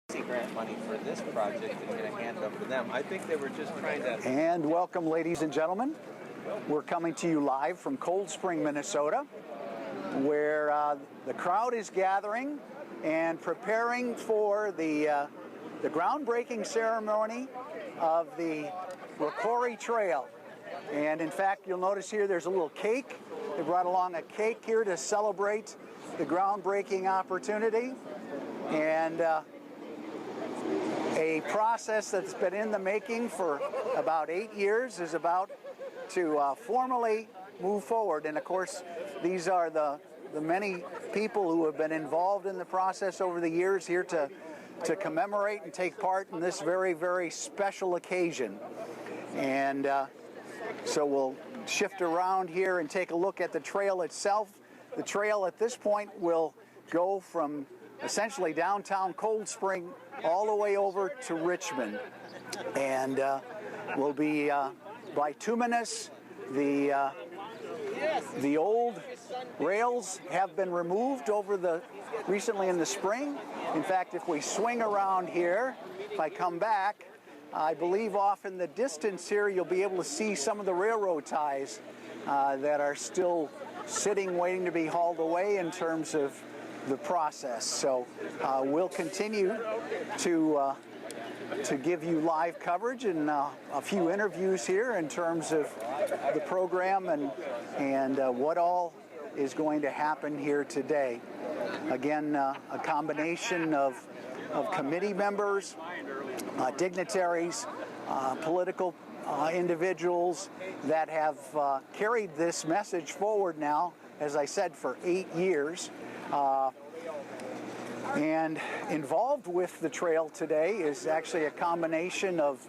grant money for this project and going to hand it over to them. I think they were just trying to... And welcome, ladies and gentlemen. We're coming to you live from Cold Spring, Minnesota, where the crowd is gathering and preparing for the groundbreaking ceremony of the ROCORI Trail. And in fact, you'll notice here there's a little cake. They brought along a cake here to celebrate the groundbreaking opportunity. And a process that's been in the making for about 8 years is about to formally move forward. And of course, these are the many people who have been involved in the process over the years here to commemorate and take part in this very, very special occasion. And so we'll shift around here and take a look at the trail itself. The trail at this point will go from essentially downtown Cold Spring all the way over to Richmond. And will be bituminous. The old rails have been removed recently in the spring. In fact, if we swing around here, if I come back, I believe off in the distance here, you'll be able to see some of the railroad ties that are still sitting, waiting to be hauled away in terms of the process. So we'll continue to give you live coverage and a few interviews here in terms of the program and what all is going to happen here today. Again, a combination of committee members, dignitaries, political individuals that have carried this message forward now, as I said, for 8 years. And involved with the trail today is actually a combination of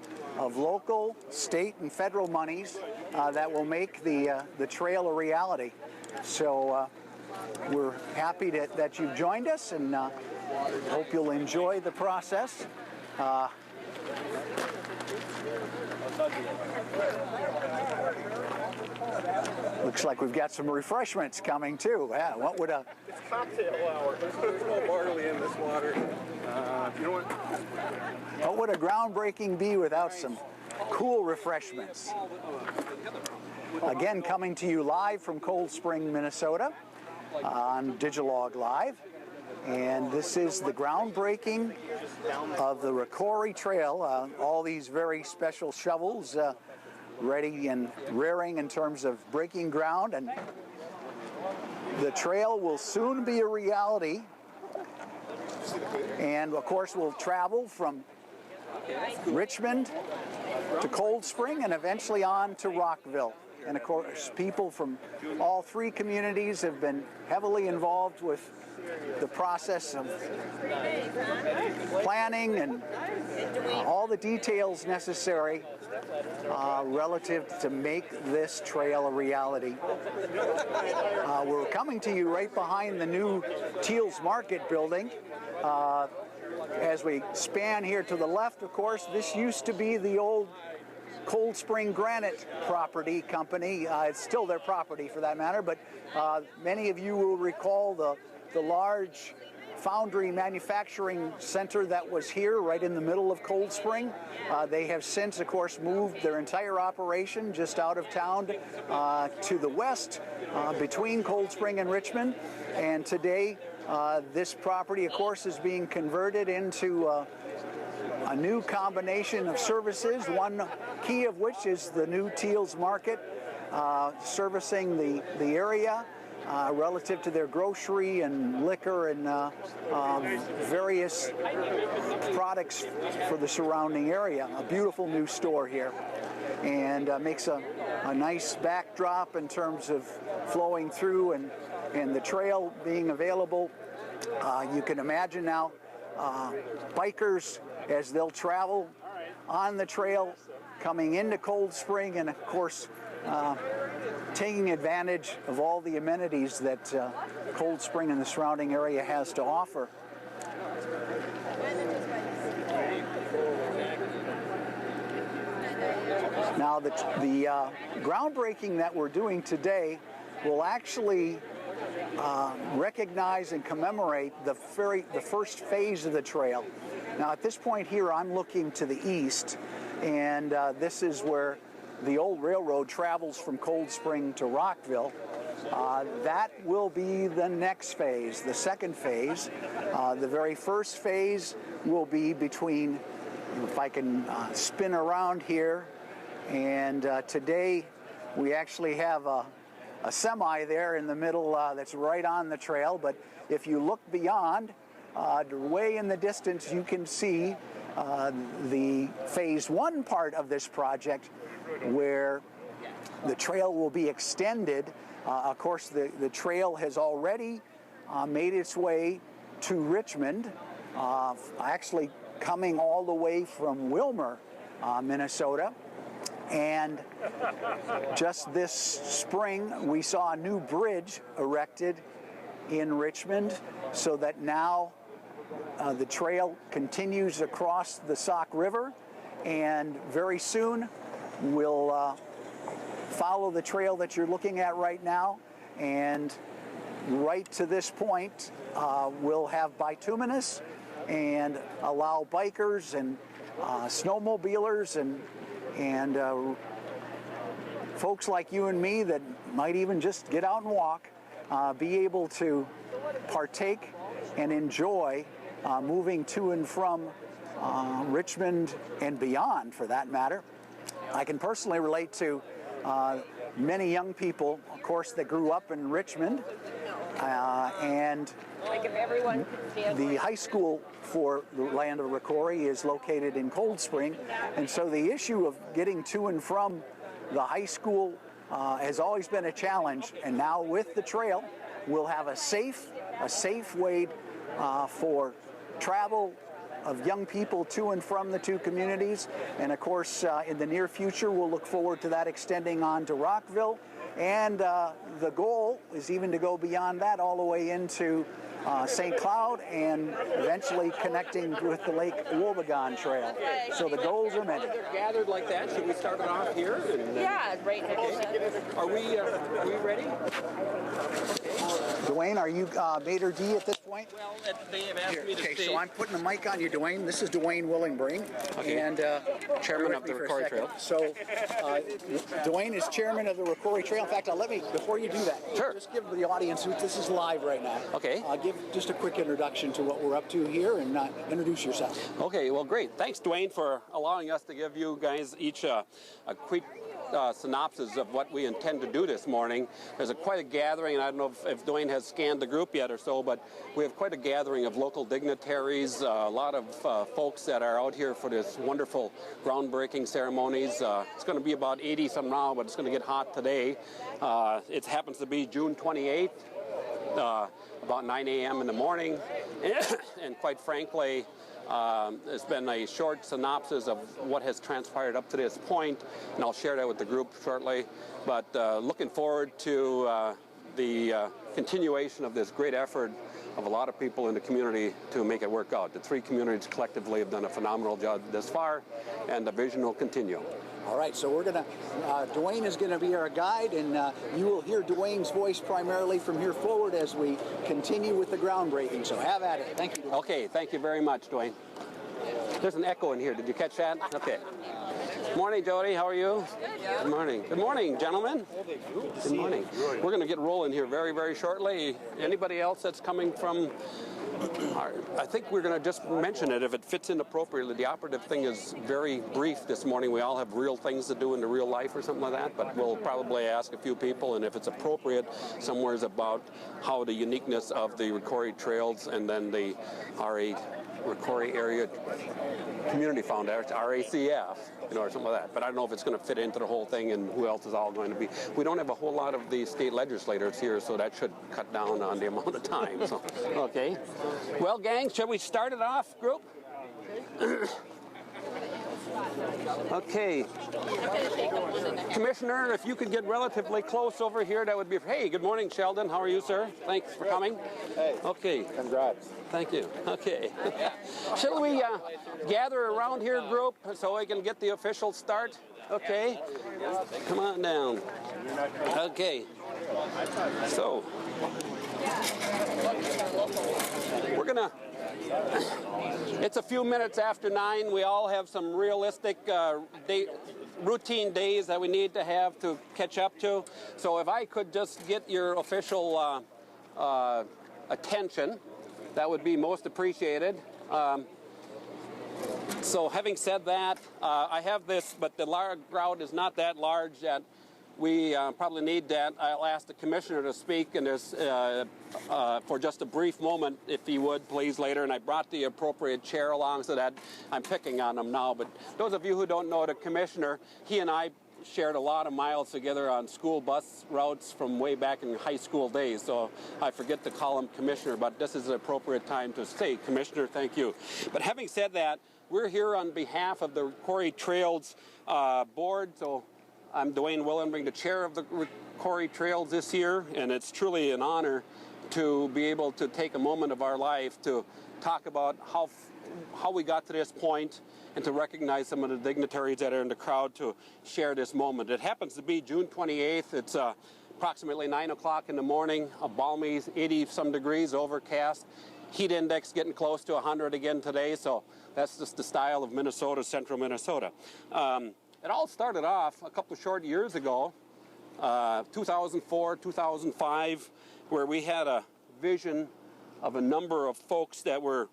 local, state, and federal monies that will make the trail a reality. So we're happy that you've joined us, and hope you'll enjoy the process. Looks like we've got some refreshments coming too. Yeah, what would It's cocktail hour. There's no barley in this water. You know what would a groundbreaking be without some cool refreshments? Again, coming to you live from Cold Spring, Minnesota, on DigElog Live. And this is the groundbreaking of the ROCORI Trail. All these very special shovels ready and rearing in terms of breaking ground. And the trail will soon be a reality. And of course, we'll travel from Richmond to Cold Spring and eventually on to Rockville. And of course, people from all three communities have been heavily involved with the process of planning and all the details necessary relative to make this trail a reality. We're coming to you right behind the new Teals Market building. As we span here to the left, of course, this used to be the old Cold Spring Granite Property Company. It's still their property for that matter, but many of you will recall the large foundry manufacturing center that was here right in the middle of Cold Spring. They have since, of course, moved their entire operation just out of town to the west between Cold Spring and Richmond. And today, this property, of course, is being converted into a new combination of services, one key of which is the new Teals Market, servicing the area relative to their grocery and liquor and various products for the surrounding area. A beautiful new store here, and makes a nice backdrop in terms of flowing through and the trail being available. You can imagine now bikers as they'll travel on the trail coming into Cold Spring, and of course taking advantage of all the amenities that Cold Spring and the surrounding area has to offer. Now the groundbreaking that we're doing today will actually recognize and commemorate the first phase of the trail. Now at this point here, I'm looking to the east, and this is where the old railroad travels from Cold Spring to Rockville. That will be the next phase, the second phase. The very first phase will be between, if I can spin around here, and today we actually have a semi there in the middle that's right on the trail, but if you look beyond, way in the distance you can see the phase one part of this project where the trail will be extended. Of course, the trail has already made its way to Richmond, actually coming all the way from Wilmer, Minnesota. And just this spring, we saw a new bridge erected in Richmond so that now the trail continues across the Sauk River, and very soon we'll follow the trail that you're looking at right now, and right to this point we'll have bituminous and allow bikers and snowmobilers and folks like you and me that might even just get out and walk be able to partake and enjoy moving to and from Richmond and beyond, for that matter. I can personally relate to many young people, of course, that grew up in Richmond, and the high school for the land of ROCORI is located in Cold Spring, and so the issue of getting to and from the high school has always been a challenge, and now with the trail we'll have a safe way for travel of young people to and from the two communities. And of course, in the near future, we'll look forward to that extending on to Rockville. And the goal is even to go beyond that all the way into St. Cloud and eventually connecting with the Lake Wobegon Trail. So the goals are many. They're gathered like that. Should we start it off here? Yeah, right here. Are we ready? Dwayne, are you Mater D at this point? Well, they have asked me to Okay, stay. so I'm putting the mic on you, Dwayne. This is Dwayne Willingbrink, and Chairman of the ROCORI Trail. So, Dwayne is chairman of the ROCORI Trail. In fact, let me, before you do that, Sure. just give the audience, this is live right now. Okay. Give just a quick introduction to what we're up to here, and introduce yourself. Okay, well, great. Thanks, Dwayne, for allowing us to give you guys each a quick synopsis of what we intend to do this morning. There's quite a gathering, and I don't know if Dwayne has scanned the group yet or so, but we have quite a gathering of local dignitaries, a lot of folks that are out here for this wonderful groundbreaking ceremonies. It's going to be about 80-some now, but it's going to get hot today. It happens to be June 28th, about 9 a.m. in the morning, and quite frankly, it's been a short synopsis of what has transpired up to this point, and I'll share that with the group shortly. But looking forward to the continuation of this great effort of a lot of people in the community to make it work out. The three communities collectively have done a phenomenal job this far, and the vision will continue. All right, so we're gonna, Dwayne is gonna be our guide, and you will hear Dwayne's voice primarily from here forward as we continue with the groundbreaking. So have at it. Thank you, Dwayne. Okay, thank you very much, Dwayne. There's an echo in here. Did you catch that? Okay. Morning, Jody. How are you? Good morning. Good morning, gentlemen. Good morning. We're going to get rolling here very, very shortly. Anybody else that's coming from... I think we're going to just mention it if it fits in appropriately. The operative thing is very brief this morning. We all have real things to do in the real life or something like that, but we'll probably ask a few people, and if it's appropriate, somewhere's about how the uniqueness of the ROCORI Trails and then the ROCORI Area Community Foundation, RACF, or something like that. But I don't know if it's going to fit into the whole thing and who else is all going to be. We don't have a whole lot of the state legislators here, so that should cut down on the amount of time. So, okay. Well, gang, shall we start it off, group? Okay. Commissioner, if you could get relatively close over here, that would be... Hey, good morning, Sheldon. How are you, sir? Thanks for coming. Hey. Okay. Congrats. Thank you. Okay. Shall we gather around here, group, so we can get the official start? Okay. Come on down. Okay. So, we're going to It's a few minutes after 9. We all have some realistic routine days that we need to have to catch up to. So if I could just get your official attention, that would be most appreciated. So having said that, I have this, but the crowd is not that large yet. We probably need that. I'll ask the commissioner to speak and for just a brief moment, if he would, please, later. And I brought the appropriate chair along so that I'm picking on him now. But those of you who don't know the commissioner, he and I shared a lot of miles together on school bus routes from way back in high school days. So I forget to call him commissioner, but this is the appropriate time to say, Commissioner, thank you. But having said that, we're here on behalf of the ROCORI Trails board. So I'm Dwayne Willenbring, the chair of the ROCORI Trails this year, and it's truly an honor to be able to take a moment of our life to talk about how we got to this point and to recognize some of the dignitaries that are in the crowd to share this moment. It happens to be June 28th. It's approximately 9 o'clock in the morning, a balmy 80-some degrees, overcast. Heat index getting close to 100 again today, so that's just the style of Minnesota, central Minnesota. It all started off a couple of short years ago, 2004, 2005, where we had a vision of a number of folks that were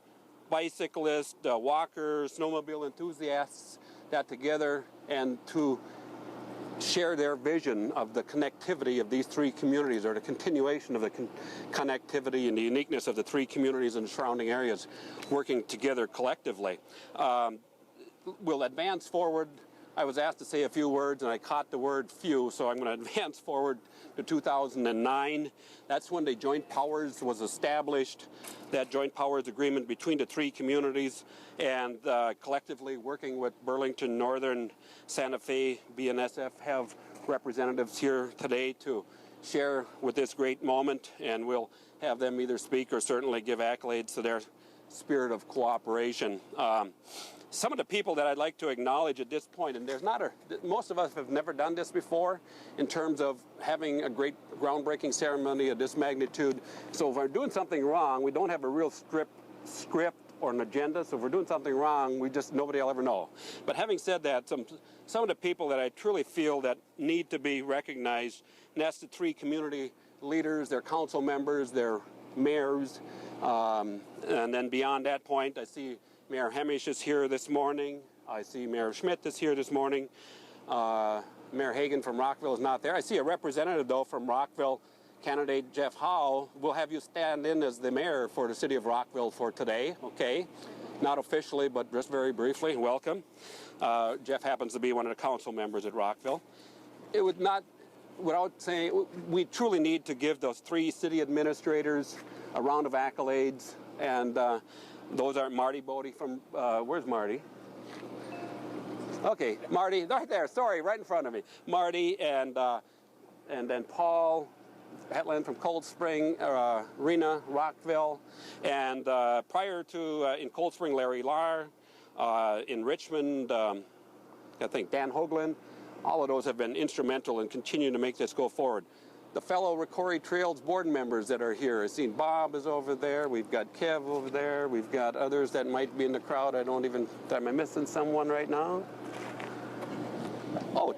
bicyclists, walkers, snowmobile enthusiasts, got together and to share their vision of the connectivity of these three communities, or the continuation of the connectivity and the uniqueness of the three communities and surrounding areas working together collectively. We'll advance forward. I was asked to say a few words, and I caught the word few, so I'm going to advance forward to 2009. That's when the Joint Powers was established, that Joint Powers agreement between the three communities, and collectively working with Burlington, Northern, Santa Fe, BNSF have representatives here today to share with this great moment, and we'll have them either speak or certainly give accolades to their spirit of cooperation. Some of the people that I'd like to acknowledge at this point, and most of us have never done this before in terms of having a great groundbreaking ceremony of this magnitude. So if we're doing something wrong, we don't have a real script or an agenda. So if we're doing something wrong, nobody will ever know. But having said that, some of the people that I truly feel that need to be recognized, and that's the three community leaders, their council members, their mayors, and then beyond that point, I see Mayor Hemish is here this morning. I see Mayor Schmidt is here this morning. Mayor Hagan from Rockville is not there. I see a representative, though, from Rockville, candidate Jeff Howe. We'll have you stand in as the mayor for the city of Rockville for today, okay? Not officially, but just very briefly. Welcome. Jeff happens to be one of the council members at Rockville. It would not, without saying, we truly need to give those three city administrators a round of accolades, and those are Marty Bodie from, where's Marty? Okay, Marty, right there, sorry, right in front of me. Marty and then Paul Hetland from Cold Spring, Rena, Rockville, and prior to, in Cold Spring, Larry Lahr, in Richmond, I think Dan Hoagland. All of those have been instrumental in continuing to make this go forward. The fellow ROCORI Trails board members that are here. I've seen Bob is over there. We've got Kev over there. We've got others that might be in the crowd. Am I missing someone right now? Oh,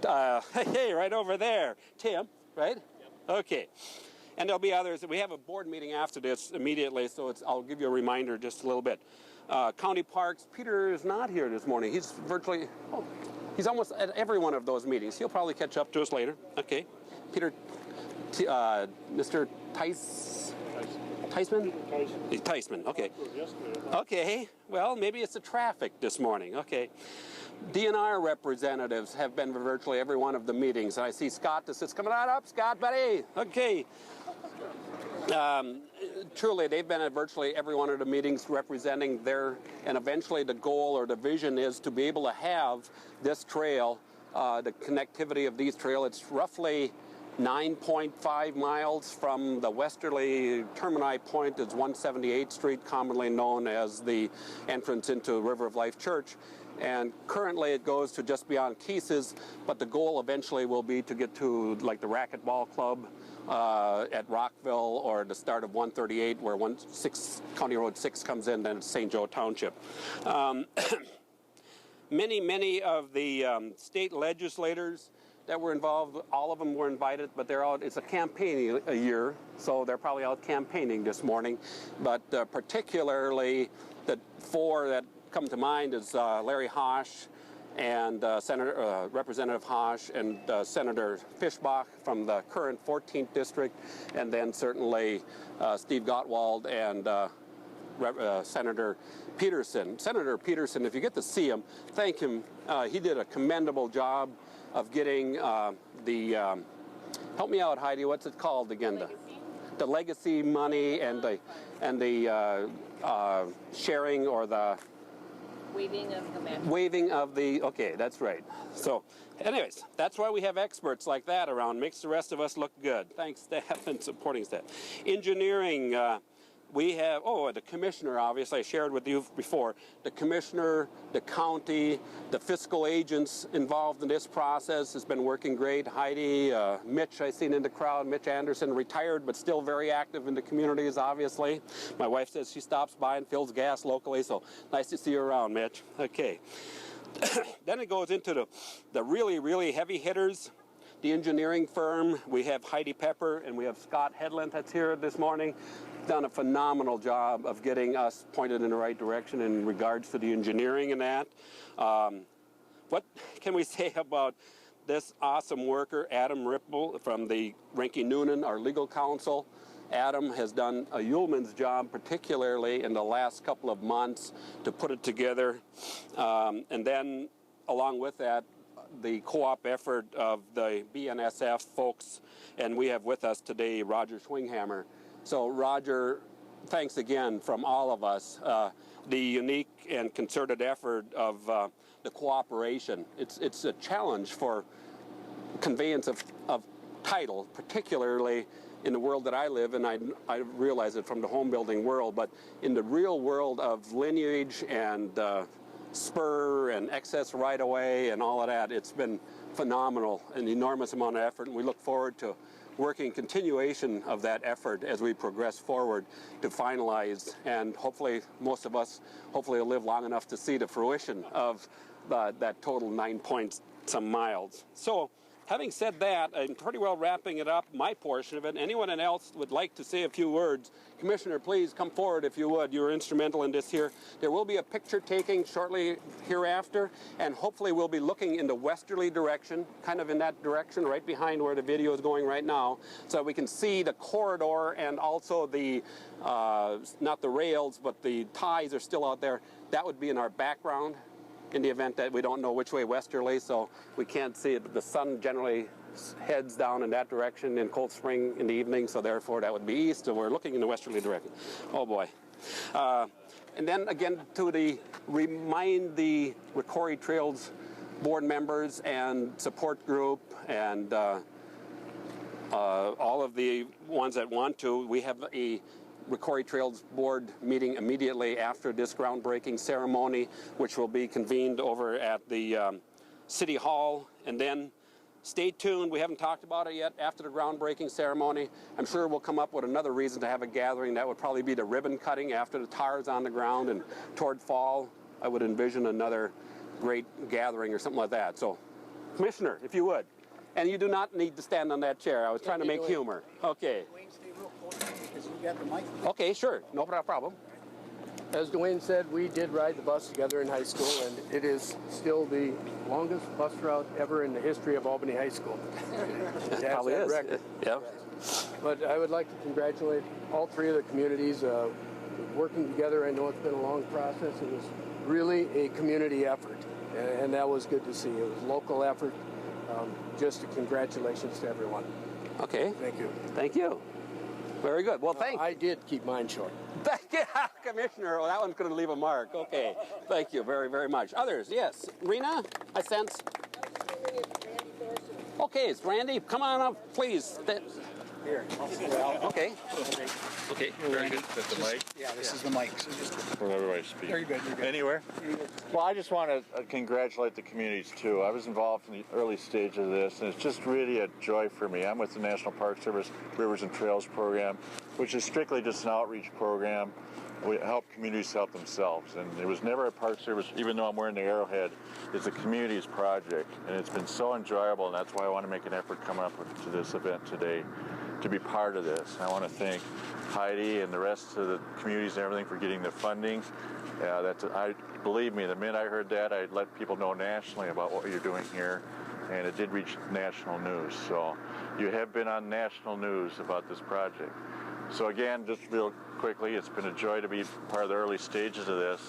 hey, right over there. Tim, right? Yep. Okay. And there'll be others. We have a board meeting after this immediately, so I'll give you a reminder just a little bit. County Parks, Peter is not here this morning. He's he's almost at every one of those meetings. He'll probably catch up to us later. Okay. Peter, Mr. Theismann? Theismann, okay. Okay, well, maybe it's the traffic this morning. Okay. DNR representatives have been to virtually every one of the meetings. And I see Scott that sits coming on up. Scott, buddy. Okay. Truly, they've been at virtually every one of the meetings representing and eventually the goal or the vision is to be able to have this trail, the connectivity of these trails. It's roughly 9.5 miles from the westerly termini point is 178th Street, commonly known as the entrance into River of Life Church. And currently it goes to just beyond Keese's, but the goal eventually will be to get to like the racquetball club at Rockville, or the start of 138 where County Road 6 comes in, then it's St. Joe Township. Many of the state legislators that were involved, all of them were invited, but they're out, it's a campaigning a year, so they're probably out campaigning this morning. But particularly the four that come to mind is Larry Hosch, and Representative Hosch, and Senator Fischbach from the current 14th district, and then certainly Steve Gottwald and Senator Peterson. Senator Peterson, if you get to see him, thank him. He did a commendable job of getting help me out, Heidi, what's it called again? The legacy money and the sharing, or the Waiving of the match. waiving of the, okay, that's right. So anyways, that's why we have experts like that around. Makes the rest of us look good. Thanks, staff and supporting staff. Engineering, we have, the commissioner, obviously, I shared with you before. The commissioner, the county, the fiscal agents involved in this process has been working great. Heidi, Mitch, I seen in the crowd, Mitch Anderson, retired but still very active in the communities, obviously. My wife says she stops by and fills gas locally, so nice to see you around, Mitch. Okay. Then it goes into the really, really heavy hitters. The engineering firm, we have Heidi Pepper and we have Scott Headland that's here this morning. Done a phenomenal job of getting us pointed in the right direction in regards to the engineering and that. What can we say about this awesome worker, Adam Ripple from the Renke Noonan, our legal counsel? Adam has done a yeoman's job, particularly in the last couple of months, to put it together. And then along with that, the co-op effort of the BNSF folks, and we have with us today Roger Schwinghammer. So Roger, thanks again from all of us. The unique and concerted effort of the cooperation. It's a challenge for conveyance of title, particularly in the world that I live in. I realize it from the home building world, but in the real world of lineage and spur and excess right-of-way and all of that, it's been phenomenal, an enormous amount of effort, and we look forward to working continuation of that effort as we progress forward to finalize, and hopefully most of us hopefully will live long enough to see the fruition of that total 9 point some miles. So having said that, I'm pretty well wrapping it up, my portion of it. Anyone else would like to say a few words? Commissioner, please come forward if you would. You were instrumental in this here. There will be a picture taking shortly hereafter, and hopefully we'll be looking in the westerly direction, kind of in that direction, right behind where the video is going right now, so we can see the corridor and also the, not the rails, but the ties are still out there. That would be in our background, in the event that we don't know which way westerly, so we can't see it. The sun generally heads down in that direction in Cold Spring in the evening, so therefore that would be east, so we're looking in the westerly direction. Oh boy. And then again, to remind the ROCORI Trails board members and support group and all of the ones that want to, we have a ROCORI Trails board meeting immediately after this groundbreaking ceremony, which will be convened over at the City Hall. And then stay tuned. We haven't talked about it yet. After the groundbreaking ceremony, I'm sure we'll come up with another reason to have a gathering. That would probably be the ribbon cutting after the tar's on the ground, and toward fall, I would envision another great gathering or something like that. So, Commissioner, if you would. And you do not need to stand on that chair. I was trying to make humor. Okay. Okay, sure. No problem. As Dwayne said, we did ride the bus together in high school, and it is still the longest bus route ever in the history of Albany High School. It probably is. Record. Yeah. But I would like to congratulate all three of the communities working together. I know it's been a long process. It was really a community effort, and that was good to see. It was a local effort. Just a congratulations to everyone. Okay. Thank you. Thank you. Very good. Well, thank you. I did keep mine short. Thank you, Commissioner. Well, that one's going to leave a mark. Okay. Thank you very, very much. Others, yes. Rena, I sense. Okay, it's Randy. Come on up, please. Here. Okay. Okay, very good. That's the mic. Yeah, this is the mic. So just For everybody to speak. There you go. You're good. Anywhere? Well, I just want to congratulate the communities too. I was involved in the early stage of this, and it's just really a joy for me. I'm with the National Park Service Rivers and Trails program, which is strictly just an outreach program. We help communities help themselves, and it was never a Park Service, even though I'm wearing the arrowhead, it's a community's project, and it's been so enjoyable, and that's why I want to make an effort coming up to this event today to be part of this. I want to thank Heidi and the rest of the communities and everything for getting the funding. Believe me, the minute I heard that, I let people know nationally about what you're doing here, and it did reach national news. So you have been on national news about this project. So again, just real quickly, it's been a joy to be part of the early stages of this,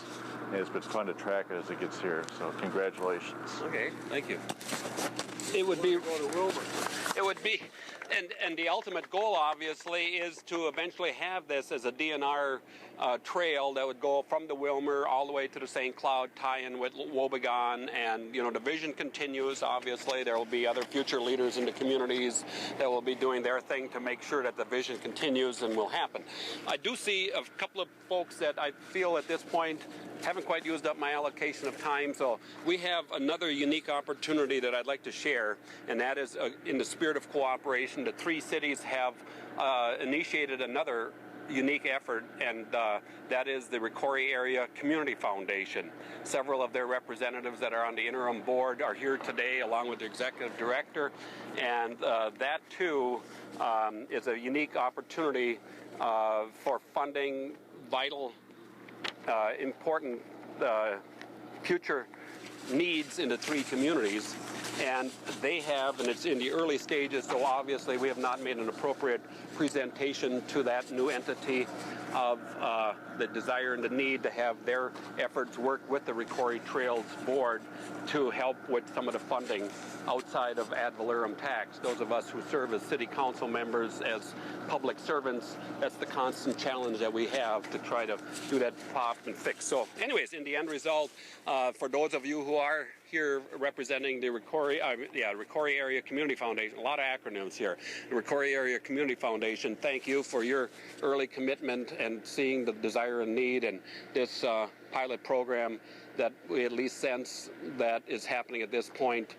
and it's been fun to track it as it gets here. So congratulations. Okay, thank you. It would be, and the ultimate goal, obviously, is to eventually have this as a DNR trail that would go from the Wilmer all the way to the St. Cloud, tie in with Wobegon, and the vision continues. Obviously, there will be other future leaders in the communities that will be doing their thing to make sure that the vision continues and will happen. I do see a couple of folks that I feel at this point haven't quite used up my allocation of time, so we have another unique opportunity that I'd like to share, and that is in the spirit of cooperation. The three cities have initiated another unique effort, and that is the ROCORI Area Community Foundation. Several of their representatives that are on the interim board are here today, along with the executive director, and that too is a unique opportunity for funding vital, important future needs in the three communities. And they have, and it's in the early stages, so obviously we have not made an appropriate presentation to that new entity of the desire and the need to have their efforts work with the ROCORI Trails board to help with some of the funding outside of ad valorem tax. Those of us who serve as city council members, as public servants, that's the constant challenge that we have to try to do that pop and fix. So anyways, in the end result, for those of you who are here representing the ROCORI Area Community Foundation, a lot of acronyms here. The ROCORI Area Community Foundation, thank you for your early commitment and seeing the desire and need, and this pilot program that we at least sense that is happening at this point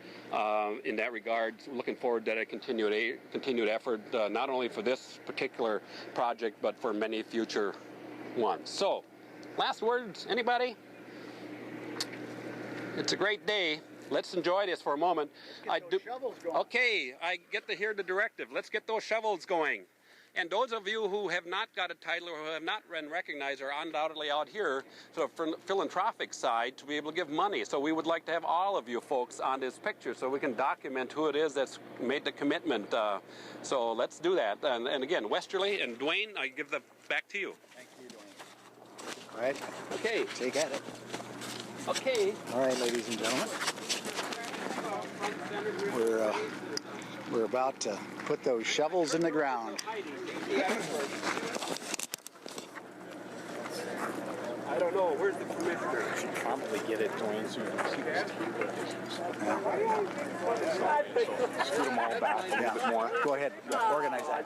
in that regard. Looking forward to a continued effort, not only for this particular project, but for many future ones. So, last words, anybody? It's a great day. Let's enjoy this for a moment. Shovels going. Okay, I get to hear the directive. Let's get those shovels going. And those of you who have not got a title or who have not been recognized are undoubtedly out here, sort of philanthropic side, to be able to give money. So we would like to have all of you folks on this picture so we can document who it is that's made the commitment. So let's do that. And again, Westerly and Dwayne, I give the back to you. Thank you, Dwayne. All right. Okay. Take at it. Okay. All right, ladies and gentlemen. We're about to put those shovels in the ground. I don't know. Where's the commissioner? I should probably get it going so you can see this. Scoot them all back a little bit more. Go ahead. Organize that.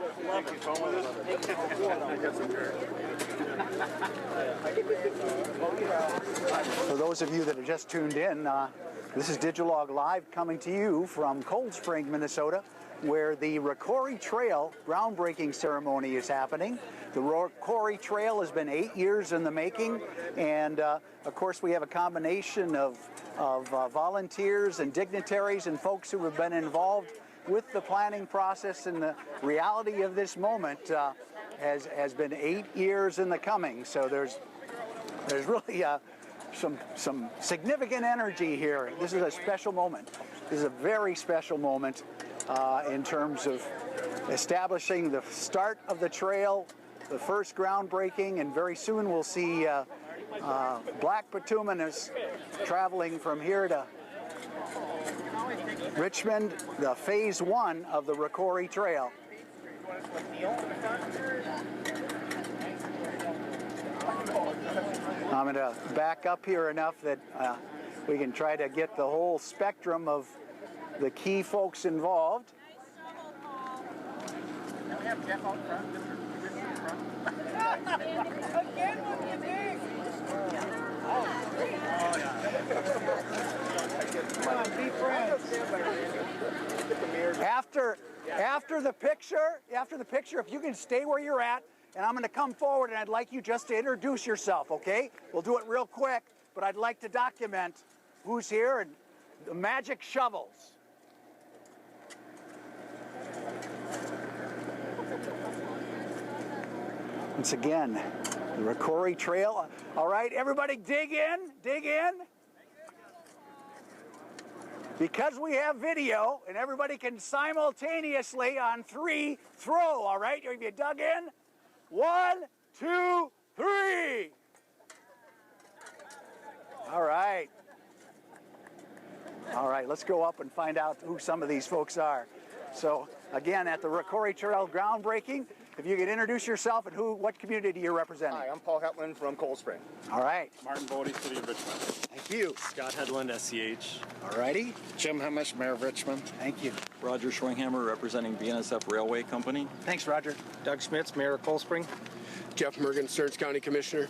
For those of you that have just tuned in, this is DigElog Live coming to you from Cold Spring, Minnesota, where the ROCORI Trail groundbreaking ceremony is happening. The ROCORI Trail has been 8 years in the making, and of course we have a combination of volunteers and dignitaries and folks who have been involved with the planning process, and the reality of this moment has been 8 years in the coming. So there's really some significant energy here. This is a special moment. This is a very special moment in terms of establishing the start of the trail, the first groundbreaking, and very soon we'll see black bituminous traveling from here to Richmond, the phase 1 of the ROCORI Trail. I'm going to back up here enough that we can try to get the whole spectrum of the key folks involved. have Jeff out front? Again, what do you think? Oh, yeah. Come on, be friends. After the picture, if you can stay where you're at, and I'm going to come forward, and I'd like you just to introduce yourself, okay? We'll do it real quick, but I'd like to document who's here and the magic shovels. Once again, the ROCORI Trail. All right, everybody dig in, dig in. Because we have video and everybody can simultaneously on 3 throw, all right? If you dug in, 1, 2, 3. All right. All right, let's go up and find out who some of these folks are. So again, at the ROCORI Trail groundbreaking, if you could introduce yourself and what community you're representing. Hi, I'm Paul Hetland from Cold Spring. All right. Martin Bodie, City of Richmond. Thank you. Scott Headland, SCH. All righty. Jim Hemish, Mayor of Richmond. Thank you. Roger Schwinghammer, representing BNSF Railway Company. Thanks, Roger. Doug Schmitz, Mayor of Cold Spring. Jeff Mergen, Stearns County Commissioner.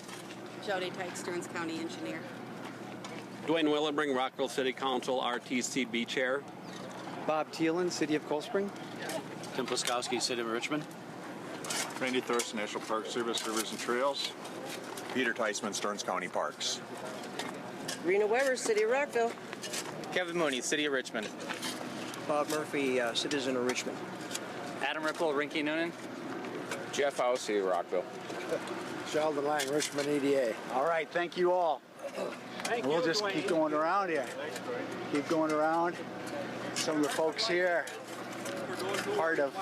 Jody Tike, Stearns County Engineer. Dwayne Willenbring, Rockville City Council, RTCB Chair. Bob Thielen, City of Cold Spring. Tim Plaskowski, City of Richmond. Randy Thorson, National Park Service, Rivers and Trails. Peter Teisman, Stearns County Parks. Rena Weber, City of Rockville. Kevin Mooney, City of Richmond. Bob Murphy, citizen of Richmond. Adam Ripple, Rinky Noonan. Jeff House, City of Rockville. Sheldon Lang, Richmond EDA. All right, thank you all. We'll just keep going around here. Keep going around. Some of the folks here, part of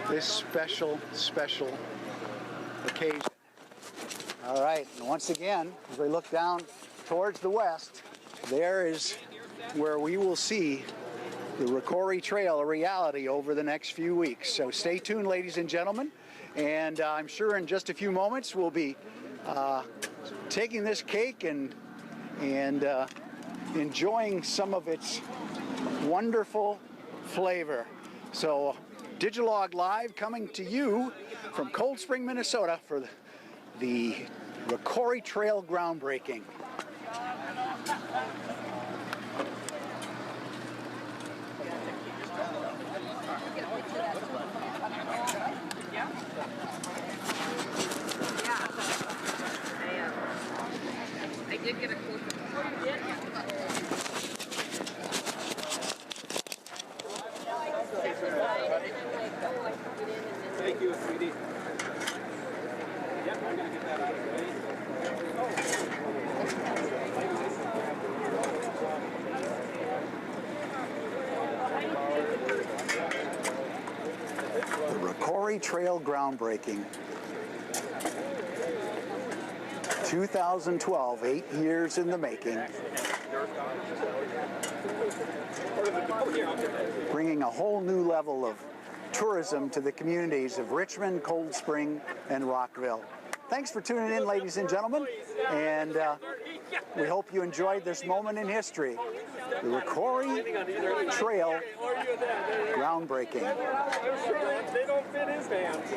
this special occasion. All right, and once again, as we look down towards the west, there is where we will see the ROCORI Trail a reality over the next few weeks. So stay tuned, ladies and gentlemen, and I'm sure in just a few moments we'll be taking this cake and enjoying some of its wonderful flavor. So DigElog Live coming to you from Cold Spring, Minnesota for the ROCORI Trail groundbreaking. I did get a closer. Thank you, sweetie. Yep, I'm going to get that out of the way. The ROCORI Trail groundbreaking. 2012, 8 years in the making. Bringing a whole new level of tourism to the communities of Richmond, Cold Spring, and Rockville. Thanks for tuning in, ladies and gentlemen, and we hope you enjoyed this moment in history, the ROCORI Trail groundbreaking. They don't fit his hands.